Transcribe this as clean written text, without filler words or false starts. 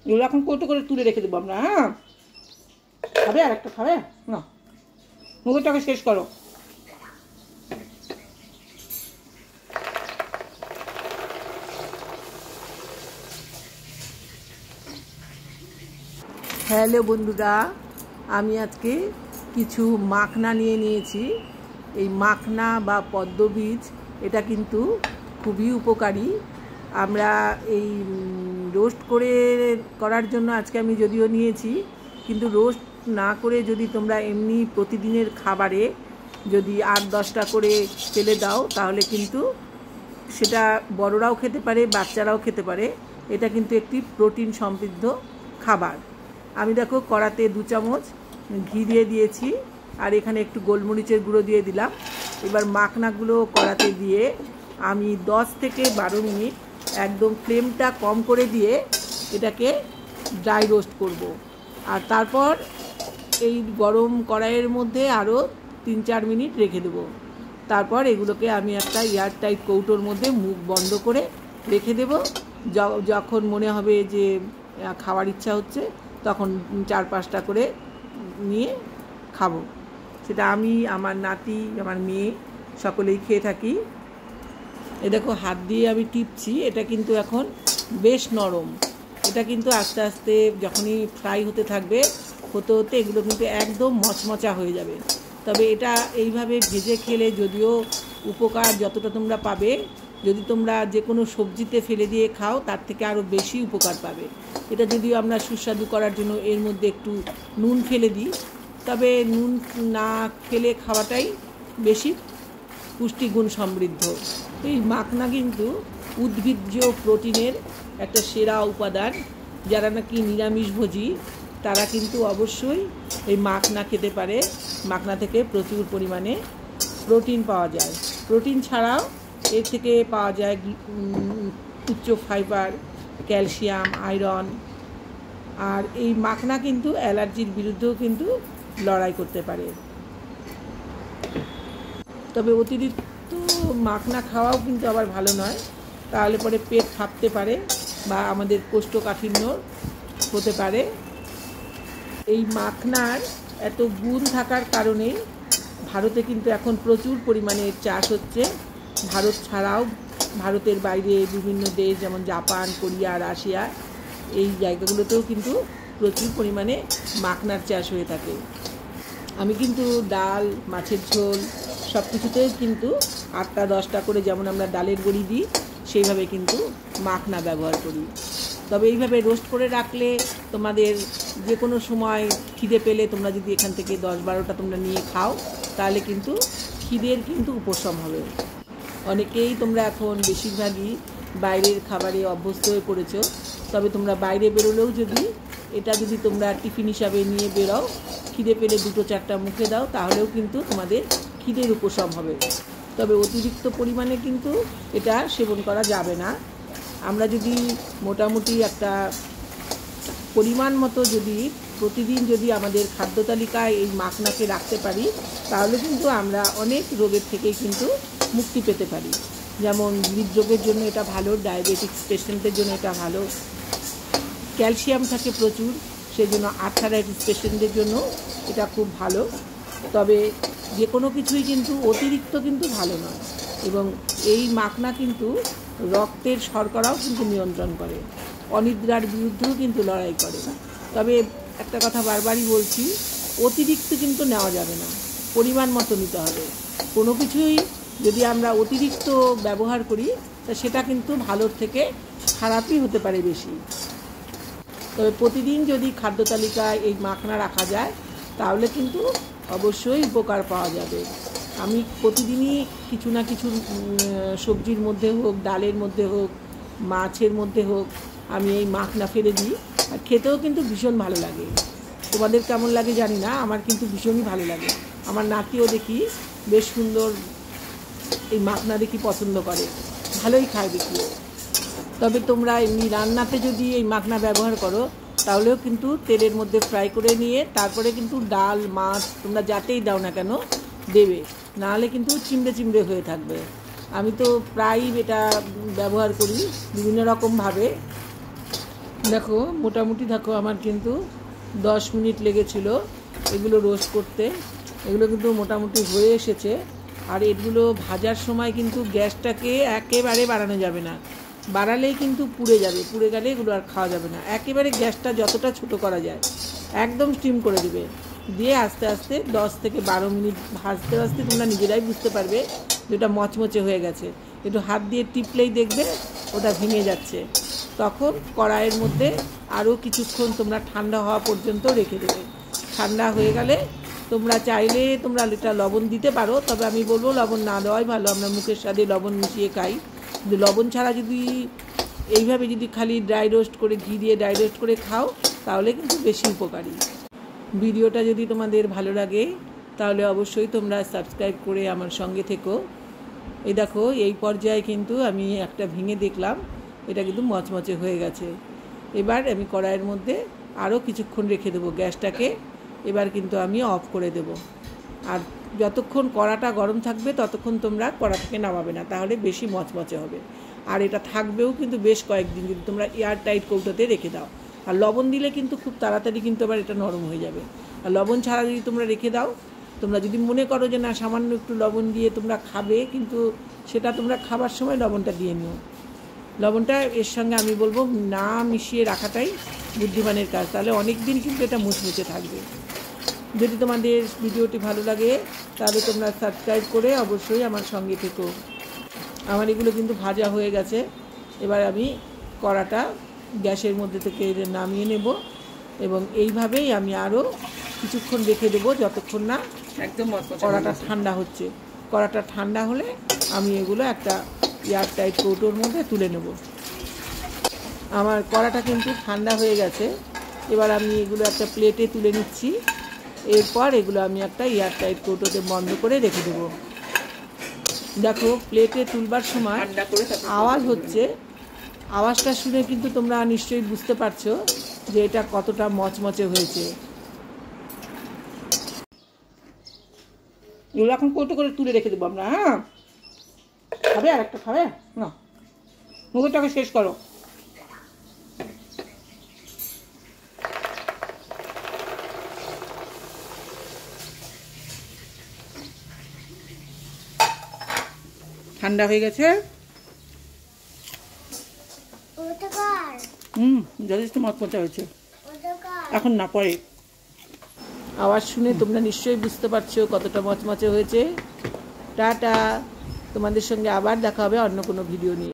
এগুলো এখন কৌটো করে তুলে রেখে দেবো আমরা। হ্যাঁ, খাবে আর একটা খাবে না, মুখটাকে শেষ করো। হ্যালো বন্ধুরা, আমি আজকে কিছু মাখনা নিয়ে নিয়েছি। এই মাখনা বা পদ্মবীজ এটা কিন্তু খুবই উপকারী। আমরা এই রোস্ট করার জন্য আজকে আমি যদিও নিয়েছি, কিন্তু রোস্ট না করে যদি তোমরা এমনি প্রতিদিনের খাবারে যদি 8-10টা করে ফেলে দাও তাহলে কিন্তু সেটা বড়রাও খেতে পারে, বাচ্চারাও খেতে পারে। এটা কিন্তু একটি প্রোটিন সমৃদ্ধ খাবার। আমি দেখো কড়াতে 2 চামচ ঘি দিয়ে দিয়েছি, আর এখানে একটু গোলমরিচের গুঁড়ো দিয়ে দিলাম। এবার মাখনাগুলো কড়াতে দিয়ে আমি 10 থেকে 12 মিনিট একদম ফ্লেমটা কম করে দিয়ে এটাকে ড্রাই রোস্ট করব। আর তারপর এই গরম কড়াইয়ের মধ্যে আরও 3-4 মিনিট রেখে দেবো। তারপর এগুলোকে আমি একটা এয়ারটাইট কৌটোর মধ্যে মুখ বন্ধ করে রেখে দেব। যখন মনে হবে যে খাওয়ার ইচ্ছা হচ্ছে তখন 4-5টা করে নিয়ে খাবো। সেটা আমি, আমার নাতি, আমার মেয়ে সকলেই খেয়ে থাকি। এ দেখো হাত দিয়ে আমি টিপছি, এটা কিন্তু এখন বেশ নরম। এটা কিন্তু আস্তে আস্তে যখনই ফ্রাই হতে থাকবে, হতে হতে এগুলো কিন্তু একদম মচমচা হয়ে যাবে। তবে এটা এইভাবে ভেজে খেলে যদিও উপকার যতটা তোমরা পাবে, যদি তোমরা যে কোনো সবজিতে ফেলে দিয়ে খাও তার থেকে আরও বেশি উপকার পাবে। এটা যদিও আমরা সুস্বাদু করার জন্য এর মধ্যে একটু নুন ফেলে দিই, তবে নুন না ফেলে খাওয়াটাই বেশি পুষ্টিগুণ সমৃদ্ধ। এই মাখনা কিন্তু উদ্ভিজ্জ প্রোটিনের একটা সেরা উপাদান। যারা নাকি নিরামিষভোজী তারা কিন্তু অবশ্যই এই মাখনা খেতে পারে। মাখনা থেকে প্রচুর পরিমাণে প্রোটিন পাওয়া যায়। প্রোটিন ছাড়াও এর থেকে পাওয়া যায় উচ্চ ফাইবার, ক্যালসিয়াম, আয়রন। আর এই মাখনা কিন্তু অ্যালার্জির বিরুদ্ধেও কিন্তু লড়াই করতে পারে। তবে অতিরিক্ত মাখনা খাওয়াও কিন্তু আবার ভালো নয়, তাহলে পরে পেট ফাঁপতে পারে বা আমাদের কোষ্ঠকাঠিন্য হতে পারে। এই মাখনার এত গুণ থাকার কারণে ভারতে কিন্তু এখন প্রচুর পরিমাণে চাষ হচ্ছে। ভারত ছাড়াও ভারতের বাইরে বিভিন্ন দেশ যেমন জাপান, কোরিয়া, রাশিয়া, এই জায়গাগুলোতেও কিন্তু প্রচুর পরিমাণে মাখনার চাষ হয়ে থাকে। আমি কিন্তু ডাল, মাছের ঝোল সব কিছুতেই কিন্তু 8-10টা করে, যেমন আমরা ডালের বড়ি দিই সেইভাবে কিন্তু মাখনা ব্যবহার করি। তবে এইভাবে রোস্ট করে রাখলে তোমাদের যে কোনো সময় খিদে পেলে তোমরা যদি এখান থেকে 10-12টা তোমরা নিয়ে খাও তাহলে কিন্তু খিদের কিন্তু উপশম হবে। অনেকেই তোমরা এখন বেশিরভাগই বাইরের খাবারে অভ্যস্ত হয়ে পড়েছো। তবে তোমরা বাইরে বেরোলেও যদি তোমরা টিফিন হিসাবে নিয়ে বেরোও, খিদে পেলে 2-4টা মুখে দাও, তাহলেও কিন্তু তোমাদের খিদের উপশম হবে। তবে অতিরিক্ত পরিমাণে কিন্তু এটা সেবন করা যাবে না। আমরা যদি মোটামুটি একটা পরিমাণ মতো প্রতিদিন আমাদের খাদ্য তালিকায় এই মাখনাকে রাখতে পারি, তাহলে কিন্তু আমরা অনেক রোগের থেকেই কিন্তু মুক্তি পেতে পারি। যেমন হৃদরোগের জন্য এটা ভালো, ডায়াবেটিক্স পেশেন্টদের জন্য এটা ভালো, ক্যালসিয়াম থাকে প্রচুর, সেই জন্য আর্থারাইটিস পেশেন্টদের জন্য এটা খুব ভালো। তবে যে কোনো কিছুই কিন্তু অতিরিক্ত কিন্তু ভালো নয়। এবং এই মাখনা কিন্তু রক্তের শর্করাও কিন্তু নিয়ন্ত্রণ করে, অনিদ্রার বিরুদ্ধেও কিন্তু লড়াই করে। তবে একটা কথা বারবারই বলছি, অতিরিক্ত কিন্তু নেওয়া যাবে না, পরিমাণ মতো নিতে হবে। কোনো কিছুই যদি আমরা অতিরিক্ত ব্যবহার করি তা সেটা কিন্তু ভালোর থেকে খারাপই হতে পারে বেশি। তবে প্রতিদিন যদি খাদ্য তালিকায় এই মাখনা রাখা যায় তাহলে কিন্তু অবশ্যই উপকার পাওয়া যাবে। আমি প্রতিদিনই কিছু না কিছু সবজির মধ্যে হোক, ডালের মধ্যে হোক, মাছের মধ্যে হোক, আমি এই মাখনা ফেলে দিই। আর খেতেও কিন্তু ভীষণ ভালো লাগে। তোমাদের কেমন লাগে জানি না, আমার কিন্তু ভীষণই ভালো লাগে। আমার নাতিও দেখি বেশ সুন্দর এই মাখনা দেখি পছন্দ করে, ভালোই খায় দেখিও। তবে তোমরা এমনি রান্নাতে যদি এই মাখনা ব্যবহার করো তাহলেও কিন্তু তেলের মধ্যে ফ্রাই করে নিয়ে তারপরে কিন্তু ডাল, মাছ তোমরা যাতেই দাও না কেন দেবে, নাহলে কিন্তু চিমড়ে চিমড়ে হয়ে থাকবে। আমি তো প্রায়ই এটা ব্যবহার করি বিভিন্ন রকমভাবে। দেখো মোটামুটি দেখো আমার কিন্তু 10 মিনিট লেগেছিল এগুলো রোস্ট করতে। এগুলো কিন্তু মোটামুটি হয়ে এসেছে। আর এগুলো ভাজার সময় কিন্তু গ্যাসটাকে একেবারে বাড়ানো যাবে না, বাড়ালেই কিন্তু পুড়ে যাবে, পুড়ে গেলে এগুলো আর খাওয়া যাবে না। একেবারে গ্যাসটা যতটা ছোট করা যায় একদম স্টিম করে দেবে, দিয়ে আস্তে আস্তে 10 থেকে 12 মিনিট ভাজতে ভাজতে তোমরা নিজেরাই বুঝতে পারবে যেটা মচমচে হয়ে গেছে। একটু হাত দিয়ে টিপলেই দেখবে ওটা ভেঙে যাচ্ছে। তখন কড়াইয়ের মধ্যে আরও কিছুক্ষণ তোমরা ঠান্ডা হওয়া পর্যন্ত রেখে দেবে। ঠান্ডা হয়ে গেলে তোমরা চাইলে তোমরা এটা লবণ দিতে পারো, তবে আমি বলবো লবণ না দেওয়াই ভালো। আমরা মুখের স্বাদে লবণ মিশিয়ে খাই, কিন্তু লবণ ছাড়া যদি এইভাবে যদি খালি ড্রাই রোস্ট করে ঘি দিয়ে ড্রাই রোস্ট করে খাও তাহলে কিন্তু বেশি উপকারী। ভিডিওটা যদি তোমাদের ভালো লাগে তাহলে অবশ্যই তোমরা সাবস্ক্রাইব করে আমার সঙ্গে থেকো। এই দেখো এই পর্যায়ে কিন্তু আমি একটা ভেঙে দেখলাম, এটা কিন্তু মচমচে হয়ে গেছে। এবার আমি কড়াইয়ের মধ্যে আরও কিছুক্ষণ রেখে দেবো গ্যাসটাকে। এবার কিন্তু আমি অফ করে দেব। আর যতক্ষণ কড়াটা গরম থাকবে ততক্ষণ তোমরা কড়া থেকে নামাবে না, তাহলে বেশি মচমচে হবে। আর এটা থাকবেও কিন্তু বেশ কয়েকদিন যদি তোমরা এয়ার টাইট কৌটোতে রেখে দাও। আর লবণ দিলে কিন্তু খুব তাড়াতাড়ি কিন্তু আবার এটা নরম হয়ে যাবে। আর লবণ ছাড়া যদি তোমরা রেখে দাও, তোমরা যদি মনে করো যে না সামান্য একটু লবণ দিয়ে তোমরা খাবে, কিন্তু সেটা তোমরা খাবার সময় লবণটা দিয়ে নিও। লবণটা এর সঙ্গে আমি বলবো না মিশিয়ে রাখাটাই বুদ্ধিমানের কাজ, তাহলে অনেক দিন কিন্তু এটা মুচমুচে থাকবে। যদি তোমাদের ভিডিওটি ভালো লাগে তাহলে তোমরা সাবস্ক্রাইব করে অবশ্যই আমার সঙ্গে থেকো। আমার এগুলো কিন্তু ভাজা হয়ে গেছে। এবার আমি কড়াটা গ্যাসের মধ্যে থেকে নামিয়ে নেব এবং এইভাবেই আমি আরও কিছুক্ষণ রেখে দেবো যতক্ষণ না একদম কড়াটা ঠান্ডা হচ্ছে। কড়াটা ঠান্ডা হলে আমি এগুলো একটা এয়ার টাইট কৌটোর মধ্যে তুলে নেব। আমার কড়াটা কিন্তু ঠান্ডা হয়ে গেছে। এবার আমি এগুলো একটা প্লেটে তুলে নিচ্ছি। এরপর এগুলো আমি একটা এয়ার টাইট কৌটোতে বন্ধ করে রেখে দেবো। দেখো প্লেটে তুলবার সময় আওয়াজ হচ্ছে, আওয়াজটা শুনে কিন্তু তোমরা নিশ্চয়ই বুঝতে পারছো যে এটা কতটা মচমচে হয়েছে। এগুলো এখন কৌটো করে তুলে রেখে দেবো আমরা। হ্যাঁ, খাবে আর একটা খাবে না, মুখটাকে শেষ করো। ঠান্ডা হয়ে গেছে। যথেষ্ট মচমচে হয়েছে, এখন না পরে। আওয়াজ শুনে তোমরা নিশ্চয়ই বুঝতে পারছো কতটা মচমচে হয়েছে। টাটা, তোমাদের সঙ্গে আবার দেখা হবে অন্য কোনো ভিডিও নিয়ে।